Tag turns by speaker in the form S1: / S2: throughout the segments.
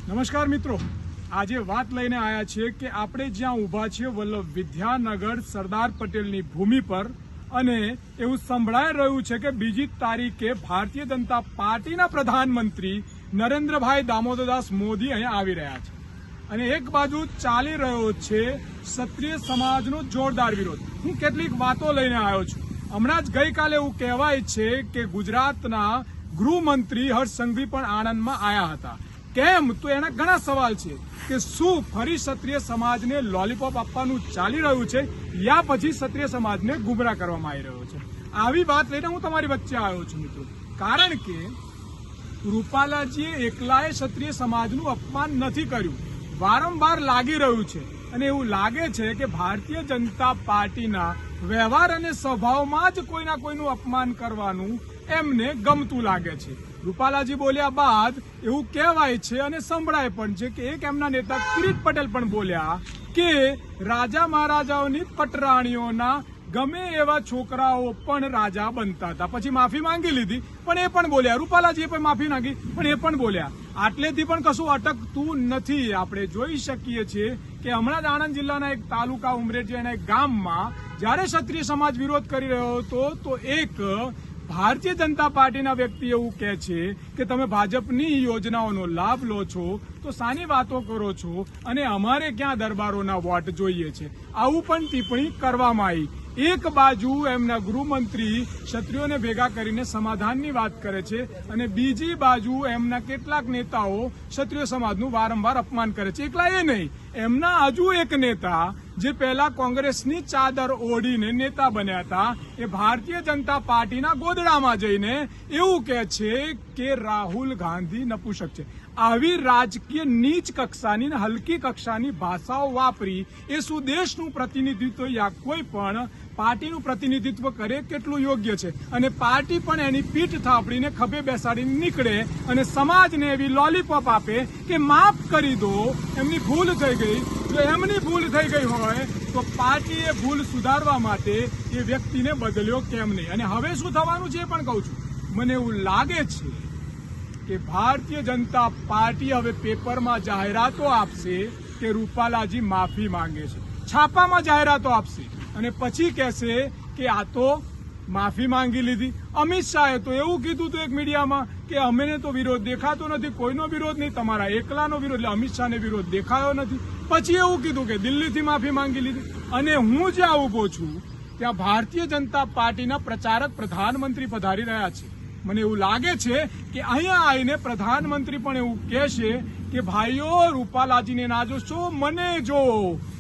S1: નમસ્કાર મિત્રો, આજે વાત લઈને આવ્યા છીએ કે આપણે જ્યાં ઊભા છીએ વલ્લભ વિદ્યાનગર સરદાર પટેલની ભૂમિ પર અને એવું સંભળાઈ રહ્યું છે કે બીજી તારીખે ભારતીય જનતા પાર્ટીના પ્રધાનમંત્રી નરેન્દ્રભાઈ દામોદરદાસ મોદી અહીંયા આવી રહ્યા છે અને એક બાજુ ચાલી રહ્યો છે ક્ષત્રિય સમાજનો જોરદાર વિરોધ. હું કેટલીક વાતો લઈને આવ્યો છું. હમણાં જ ગઈકાલે એવું કહેવાય છે કે ગુજરાતના ગૃહમંત્રી હર્ષ સંઘવી પણ આણંદમાં આવ્યા હતા. કેમ? તો એના ઘણા સવાલ છે કે શું ફરી ક્ષત્રિય સમાજને લોલીપોપ આપવાનું ચાલી રહ્યું છે યા પછી ક્ષત્રિય સમાજને ગુમરાહ કરવામાં આવી રહ્યો છે. આવી વાત લઈને હું તમારી વચ્ચે આવ્યો છું મિત્રો, કારણ કે રૂપાલાજીએ એકલાએ ક્ષત્રિય સમાજનું અપમાન નથી કર્યું, વારંવાર લાગી રહ્યું છે અને એવું લાગે છે કે ભારતીય જનતા પાર્ટીના વ્યવહાર અને સ્વભાવમાં જ કોઈના કોઈનું અપમાન કરવાનું એમને ગમતું લાગે છે. રૂપાલાજી બોલ્યા બાદ એવું કહેવાય છે અને સંભળાય પણ છે કે એક એમના નેતા કિરીટ પટેલ પણ બોલ્યા કે રાજા મહારાજાઓની પટરાણીઓના ગમે એવા છોકરાઓ પણ રાજા બનતા હતા. પછી માફી માંગી લીધી પણ એ પણ બોલ્યા, રૂપાલાજીએ પણ માફી માંગી પણ એ પણ બોલ્યા. આટલેથી પણ કશું અટકતું નથી. આપણે જોઈ શકીએ છીએ કે હમણાં જ આણંદ જિલ્લાના એક તાલુકા ઉમરેઠિયાના એક ગામમાં જ્યારે ક્ષત્રિય સમાજ વિરોધ કરી રહ્યો હતો તો એક ભારતીય જનતા પાર્ટીના વ્યક્તિ એવું કહે છે કે તમે ભાજપની યોજનાઓનો લાભ લો છો તો સાની વાતો કરો છો અને અમારે ક્યાં દરબારોના વોટ જોઈએ છે, આવું પણ ટિપ્પણી કરવામાં આવી. એક બાજુ એમના ગૃહમંત્રી ક્ષત્રિયોને ભેગા કરીને સમાધાનની વાત કરે છે અને બીજી બાજુ એમના કેટલાક નેતાઓ ક્ષત્રિય સમાજનું વારંવાર અપમાન કરે છે. એકલા એ નહીં, એમના હજુ એક નેતા જે પહેલા કોંગ્રેસની ચાદર ઓઢીને નેતા બન્યા હતા એ ભારતીય જનતા પાર્ટીના ગોદડામાં જઈને એવું કહે છે કે રાહુલ ગાંધી નપુંસક છે. આવી રાજકીય નીચ કક્ષાની હલકી કક્ષાની ભાષાઓ વાપરી એ શું દેશનું પ્રતિનિધિત્વ યા કોઈ પણ પાર્ટીનું પ્રતિનિધિત્વ કરે કેટલું યોગ્ય છે? અને પાર્ટી પણ એની પીઠ થાપડીને ખભે બેસાડીને નીકળે અને સમાજને એવી લોલીપોપ આપે કે માફ કરી દો, એમની ભૂલ થઈ ગઈ. જો એમની ભૂલ થઈ ગઈ હોય તો પાર્ટીએ ભૂલ સુધારવા માટે એ વ્યક્તિને બદલ્યો કેમ નહીં? અને હવે શું થવાનું છે એ પણ કહું છું. મને એવું લાગે છે કે ભારતીય જનતા પાર્ટી હવે પેપરમાં જાહેરાતો આપશે કે રૂપાલાજી માફી માંગે છે, છાપામાં જાહેરાતો આપશે અને પછી કહેશે કે આ તો માફી માંગી લીધી. અમિત શાહે તો એવું કીધું હતું એક મીડિયામાં કે અમને તો વિરોધ દેખાતો નથી, કોઈનો વિરોધ નહીં, તમારા એકલાનો વિરોધ. એટલે અમિત શાહને વિરોધ દેખાયો નથી. પછી એવું કીધું કે દિલ્હીથી માફી માંગી લીધી. અને હું જ્યાં ઉભો છું ત્યાં ભારતીય જનતા પાર્ટીના પ્રચારક પ્રધાનમંત્રી પધારી રહ્યા છે. મને એવું લાગે છે કે અહીંયા આવીને પ્રધાનમંત્રી પણ એવું કહેશે કે ભાઈઓ રૂપાલાજીને ના જોશો, મને જો,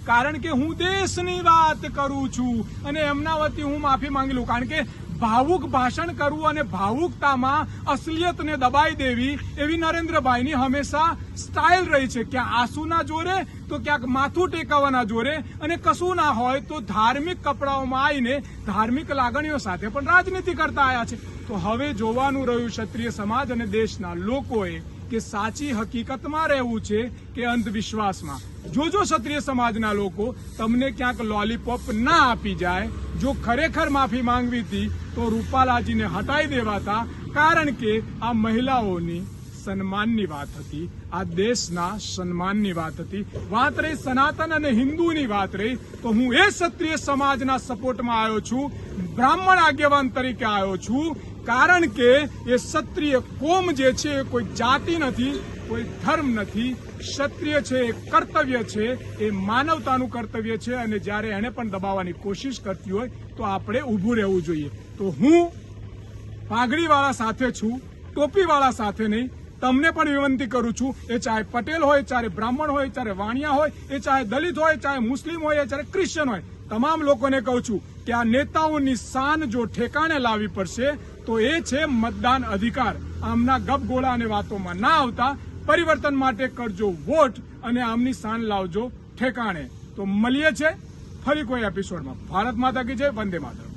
S1: કારણ કે હું દેશની વાત કરું છું અને એમના વતી હું માફી માંગી લઉં. કારણ કે ભાવુક ભાષણ કરવું અને ભાવુકતામાં અસલિયતને દબાઈ દેવી એવી નરેન્દ્રભાઈની હંમેશા સ્ટાઇલ રહી છે. ક્યાં આંસુના જોરે તો ક્યાંક માથું ટેકવવાના જોરે અને કશું ના હોય તો ધાર્મિક કપડાઓમાં આવીને ધાર્મિક લાગણીઓ સાથે પણ રાજનીતિ કરતા આવ્યા છે. તો હવે જોવાનું રહ્યું ક્ષત્રિય સમાજ અને દેશના લોકોએ કે સાચી હકીકતમાં રહેવું છે કે અંધવિશ્વાસમાં. જોજો ક્ષત્રિય સમાજના લોકો તમને ક્યાંક લોલીપોપ ના આપી જાય. જો ખરેખર માફી માંગવી હતી તો રૂપાલાજીને હટાવી દેવાતા, કારણ કે આ મહિલાઓની સન્માનની વાત હતી, આ દેશના સન્માનની વાત હતી. વાત રહી સનાતન અને હિન્દુની વાત રહી તો હું એ ક્ષત્રિય સમાજના સપોર્ટમાં આવ્યો છું, બ્રાહ્મણ આગેવાન તરીકે આવ્યો છું, કારણ કે એ ક્ષત્રિય કોમ જે છે એ કોઈ જાતિ નથી, કોઈ ધર્મ નથી. ક્ષત્રિય છે એ કર્તવ્ય છે, એ માનવતાનું કર્તવ્ય છે અને જ્યારે એને પણ દબાવવાની કોશિશ કરતી હોય તો આપણે ઊભું રહેવું જોઈએ. તો હું પાઘડીવાળા સાથે છું, ટોપીવાળા સાથે નહીં. તમને પણ વિનંતી કરું છું, એ ચાહે પટેલ હોય, ચાહે બ્રાહ્મણ હોય, ચાહે વાણિયા હોય, એ ચાહે દલિત હોય, ચાહે મુસ્લિમ હોય, ચાહે ક્રિશ્ચન હોય, તમામ લોકોને કહું છું કે આ નેતાઓની શાન જો ઠેકાણે લાવવી પડશે તો એ છે મતદાન અધિકાર. આમના ગપગોળા અને વાતોમાં ના આવતા પરિવર્તન માટે કરજો વોટ અને આમની શાન લાવજો ઠેકાણે. તો મળીએ છે ફરી કોઈ એપિસોડમાં. ભારત માતા કી જય, વંદે માતરમ.